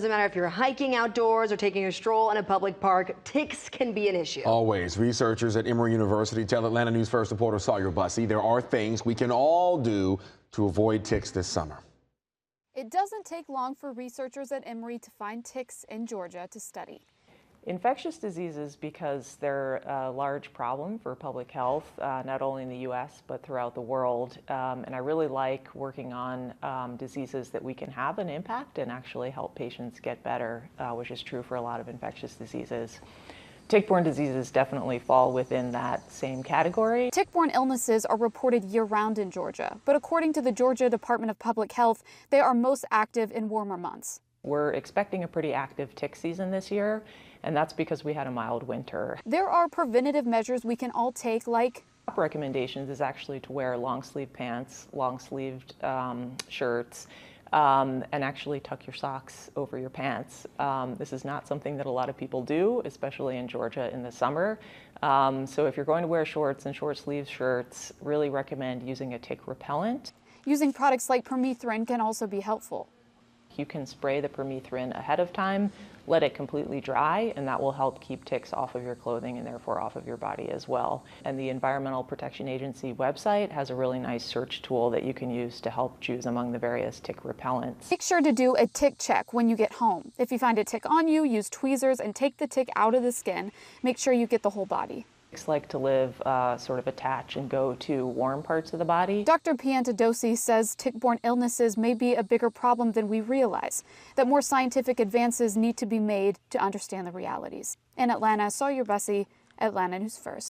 Doesn't matter if you're hiking outdoors or taking a stroll in a public park, ticks can be an issue. Always. Researchers at Emory University tell Atlanta News First reporter Sawyer Bussey there are things we can all do to avoid ticks this summer. It doesn't take long for researchers at Emory to find ticks in Georgia to study. Infectious diseases, because they're a large problem for public health, not only in the U.S. but throughout the world. And I really like working on diseases that we can have an impact and actually help patients get better, which is true for a lot of infectious diseases. Tick-borne diseases definitely fall within that same category. Tick-borne illnesses are reported year-round in Georgia, but according to the Georgia Department of Public Health, they are most active in warmer months. We're expecting a pretty active tick season this year, and that's because we had a mild winter. There are preventative measures we can all take, like Top recommendations is actually to wear long-sleeve pants, long-sleeved shirts, and actually tuck your socks over your pants. This is not something that a lot of people do, especially in Georgia in the summer. So if you're going to wear shorts and short-sleeved shirts, really recommend using a tick repellent. Using products like permethrin can also be helpful. You can spray the permethrin ahead of time, let it completely dry, and that will help keep ticks off of your clothing and therefore off of your body as well. And the Environmental Protection Agency website has a really nice search tool that you can use to help choose among the various tick repellents. Make sure to do a tick check when you get home. If you find a tick on you, use tweezers and take the tick out of the skin. Make sure you get the whole body. Ticks like to live sort of attach and go to warm parts of the body. Dr. Piantadosi says tick-borne illnesses may be a bigger problem than we realize, that more scientific advances need to be made to understand the realities. In Atlanta, Sawyer Bussey, Atlanta News First.